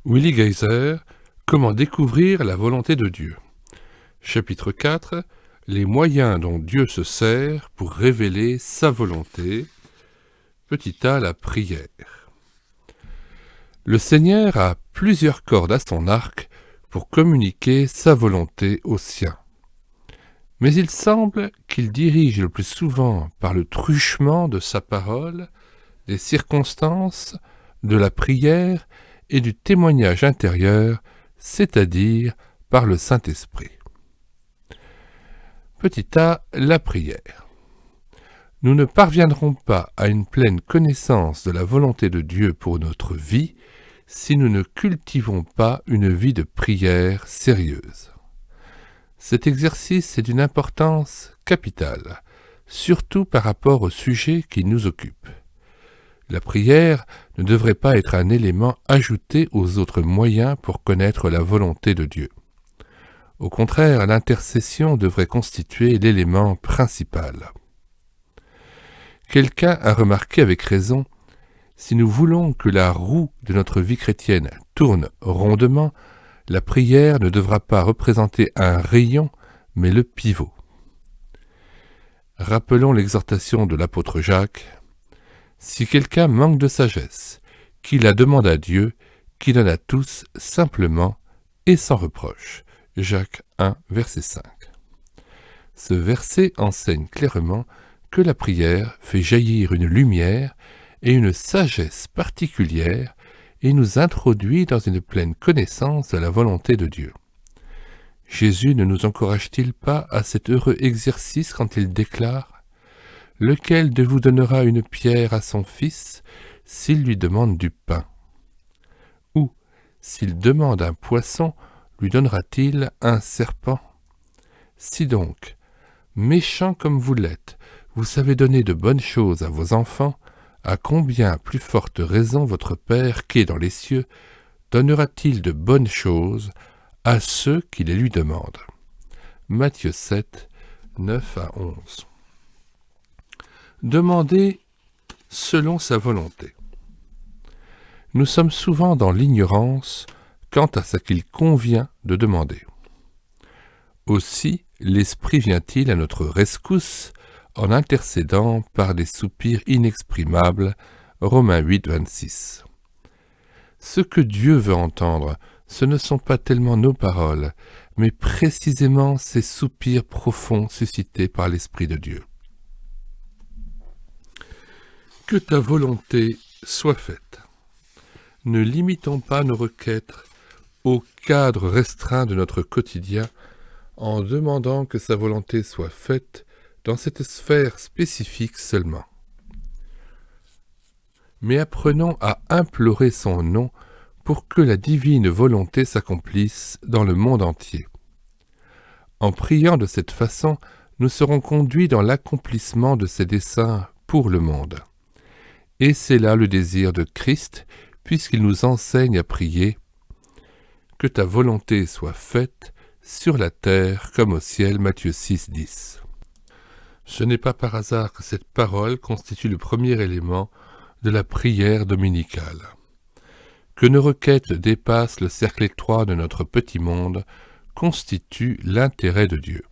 Willi Geiser, Comment découvrir la volonté de Dieu. Chapitre 4. Les moyens dont Dieu se sert pour révéler sa volonté. Petit a, la prière. Le Seigneur a plusieurs cordes à son arc pour communiquer sa volonté aux siens. Mais il semble qu'il dirige le plus souvent par le truchement de sa parole, des circonstances, de la prière et du témoignage intérieur, c'est-à-dire par le Saint-Esprit. Petit a, la prière. Nous ne parviendrons pas à une pleine connaissance de la volonté de Dieu pour notre vie si nous ne cultivons pas une vie de prière sérieuse. Cet exercice est d'une importance capitale, surtout par rapport au sujet qui nous occupe. La prière ne devrait pas être un élément ajouté aux autres moyens pour connaître la volonté de Dieu. Au contraire, l'intercession devrait constituer l'élément principal. Quelqu'un a remarqué avec raison, si nous voulons que la roue de notre vie chrétienne tourne rondement, la prière ne devra pas représenter un rayon, mais le pivot. Rappelons l'exhortation de l'apôtre Jacques. Si quelqu'un manque de sagesse, qu'il la demande à Dieu, qui donne à tous simplement et sans reproche. Jacques 1, verset 5. Ce verset enseigne clairement que la prière fait jaillir une lumière et une sagesse particulière et nous introduit dans une pleine connaissance de la volonté de Dieu. Jésus ne nous encourage-t-il pas à cet heureux exercice quand il déclare « Lequel de vous donnera une pierre à son fils s'il lui demande du pain ?» Ou « S'il demande un poisson, lui donnera-t-il un serpent ?» Si donc, méchant comme vous l'êtes, vous savez donner de bonnes choses à vos enfants, à combien plus forte raison votre Père qui est dans les cieux donnera-t-il de bonnes choses à ceux qui les lui demandent. Matthieu 7, 9 à 11. Demander selon sa volonté. Nous sommes souvent dans l'ignorance quant à ce qu'il convient de demander. Aussi, l'Esprit vient-il à notre rescousse en intercédant par des soupirs inexprimables, Romains 8, 26. Ce que Dieu veut entendre, ce ne sont pas tellement nos paroles, mais précisément ces soupirs profonds suscités par l'Esprit de Dieu. Que ta volonté soit faite. Ne limitons pas nos requêtes au cadre restreint de notre quotidien en demandant que sa volonté soit faite dans cette sphère spécifique seulement. Mais apprenons à implorer son nom pour que la divine volonté s'accomplisse dans le monde entier. En priant de cette façon, nous serons conduits dans l'accomplissement de ses desseins pour le monde. Et c'est là le désir de Christ, puisqu'il nous enseigne à prier « Que ta volonté soit faite sur la terre comme au ciel » Matthieu 6, 10. Ce n'est pas par hasard que cette parole constitue le premier élément de la prière dominicale. Que nos requêtes dépassent le cercle étroit de notre petit monde constitue l'intérêt de Dieu.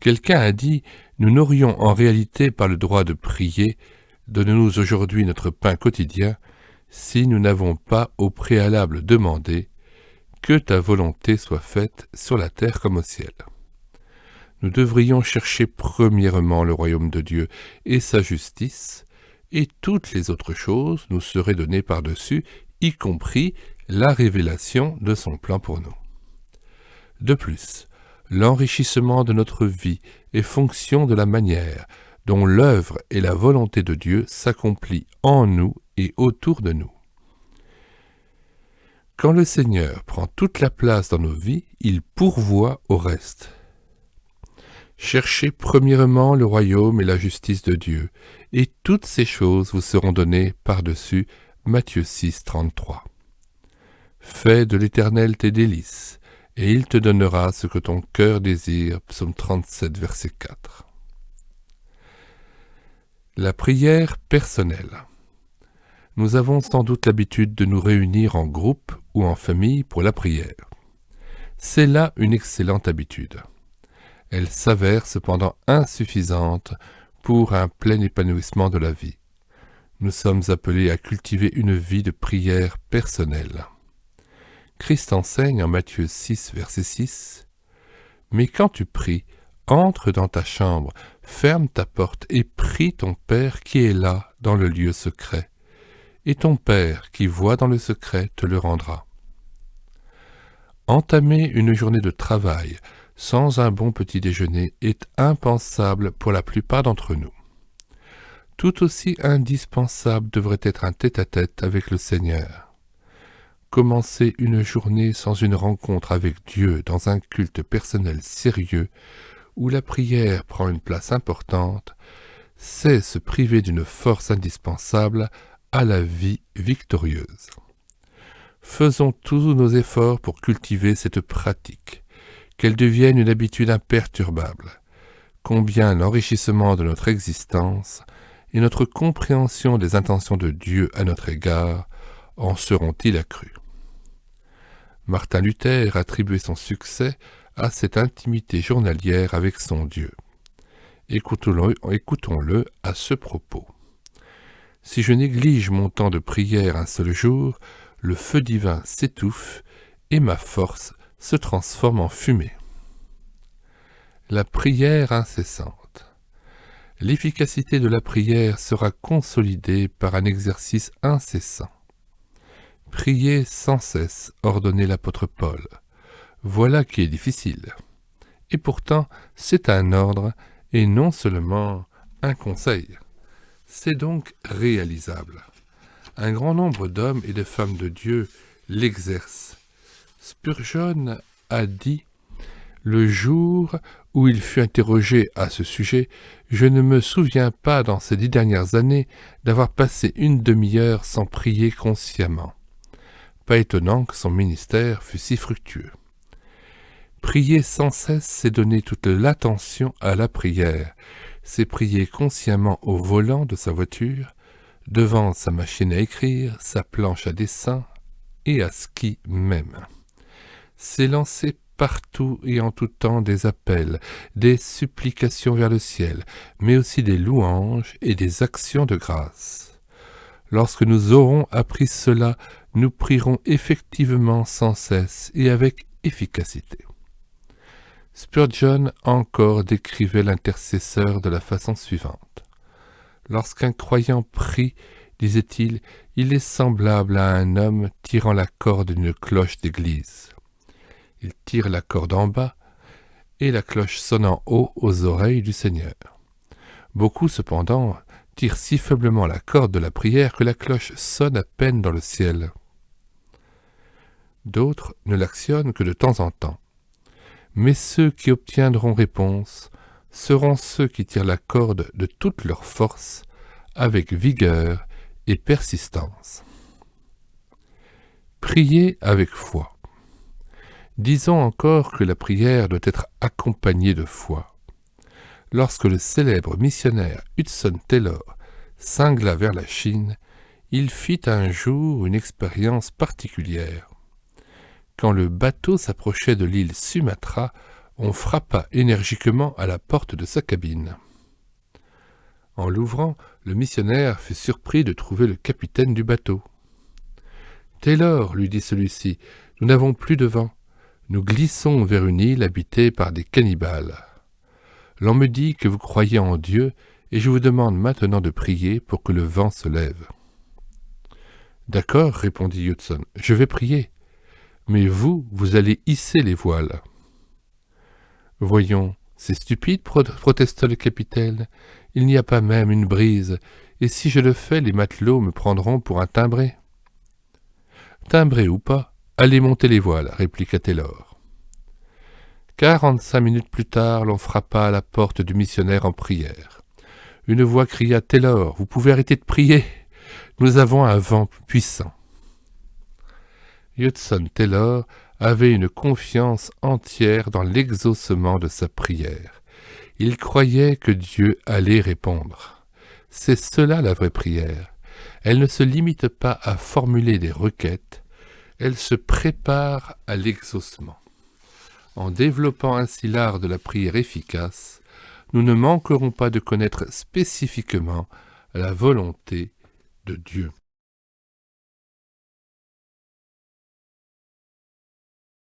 Quelqu'un a dit « Nous n'aurions en réalité pas le droit de prier, donne-nous aujourd'hui notre pain quotidien, si nous n'avons pas au préalable demandé que ta volonté soit faite sur la terre comme au ciel. » Nous devrions chercher premièrement le royaume de Dieu et sa justice, et toutes les autres choses nous seraient données par-dessus, y compris la révélation de son plan pour nous. De plus, l'enrichissement de notre vie est fonction de la manière dont l'œuvre et la volonté de Dieu s'accomplit en nous et autour de nous. Quand le Seigneur prend toute la place dans nos vies, il pourvoit au reste. Cherchez premièrement le royaume et la justice de Dieu, et toutes ces choses vous seront données par-dessus. Matthieu 6, 33. Fais de l'Éternel tes délices, et il te donnera ce que ton cœur désire. Psaume 37, verset 4. La prière personnelle. Nous avons sans doute l'habitude de nous réunir en groupe ou en famille pour la prière. C'est là une excellente habitude. Elle s'avère cependant insuffisante pour un plein épanouissement de la vie. Nous sommes appelés à cultiver une vie de prière personnelle. Christ enseigne en Matthieu 6, verset 6, « Mais quand tu pries, entre dans ta chambre, ferme ta porte et prie ton Père qui est là dans le lieu secret. Et ton Père qui voit dans le secret te le rendra. » Entamer une journée de travail sans un bon petit déjeuner est impensable pour la plupart d'entre nous. Tout aussi indispensable devrait être un tête-à-tête avec le Seigneur. Commencer une journée sans une rencontre avec Dieu dans un culte personnel sérieux où la prière prend une place importante, c'est se priver d'une force indispensable à la vie victorieuse. Faisons tous nos efforts pour cultiver cette pratique, qu'elle devienne une habitude imperturbable. Combien l'enrichissement de notre existence et notre compréhension des intentions de Dieu à notre égard en seront-ils accrus. Martin Luther attribuait son succès à cette intimité journalière avec son Dieu. Écoutons-le à ce propos. « Si je néglige mon temps de prière un seul jour, le feu divin s'étouffe et ma force se transforme en fumée. » La prière incessante. L'efficacité de la prière sera consolidée par un exercice incessant. Prier sans cesse, ordonnait l'apôtre Paul. Voilà qui est difficile. Et pourtant, c'est un ordre et non seulement un conseil. C'est donc réalisable. Un grand nombre d'hommes et de femmes de Dieu l'exercent. Spurgeon a dit « Le jour où il fut interrogé à ce sujet, je ne me souviens pas dans ces 10 dernières années d'avoir passé une demi-heure sans prier consciemment. » Pas étonnant que son ministère fût si fructueux. Prier sans cesse, c'est donner toute l'attention à la prière. C'est prier consciemment au volant de sa voiture, devant sa machine à écrire, sa planche à dessin et à ski même. C'est lancer partout et en tout temps des appels, des supplications vers le ciel, mais aussi des louanges et des actions de grâce. Lorsque nous aurons appris cela, nous prierons effectivement sans cesse et avec efficacité. Spurgeon encore décrivait l'intercesseur de la façon suivante. Lorsqu'un croyant prie, disait-il, il est semblable à un homme tirant la corde d'une cloche d'église. Il tire la corde en bas et la cloche sonne en haut aux oreilles du Seigneur. Beaucoup, cependant, tirent si faiblement la corde de la prière que la cloche sonne à peine dans le ciel. D'autres ne l'actionnent que de temps en temps. Mais ceux qui obtiendront réponse seront ceux qui tirent la corde de toute leur force, avec vigueur et persistance. Priez avec foi. Disons encore que la prière doit être accompagnée de foi. Lorsque le célèbre missionnaire Hudson Taylor cingla vers la Chine, il fit un jour une expérience particulière. Quand le bateau s'approchait de l'île Sumatra, on frappa énergiquement à la porte de sa cabine. En l'ouvrant, le missionnaire fut surpris de trouver le capitaine du bateau. « Taylor, lui dit celui-ci, nous n'avons plus de vent. Nous glissons vers une île habitée par des cannibales. L'on me dit que vous croyez en Dieu, et je vous demande maintenant de prier pour que le vent se lève. »« D'accord, répondit Hudson, je vais prier. Mais vous allez hisser les voiles. »« Voyons, c'est stupide, protesta le capitaine. Il n'y a pas même une brise, et si je le fais, les matelots me prendront pour un timbré. »« Timbré ou pas, allez monter les voiles, répliqua Taylor. 45 minutes plus tard, l'on frappa à la porte du missionnaire en prière. Une voix cria « Taylor, vous pouvez arrêter de prier. Nous avons un vent puissant. » Hudson Taylor avait une confiance entière dans l'exaucement de sa prière. Il croyait que Dieu allait répondre. C'est cela la vraie prière. elle ne se limite pas à formuler des requêtes, elle se prépare à l'exaucement. En développant ainsi l'art de la prière efficace, nous ne manquerons pas de connaître spécifiquement la volonté de Dieu.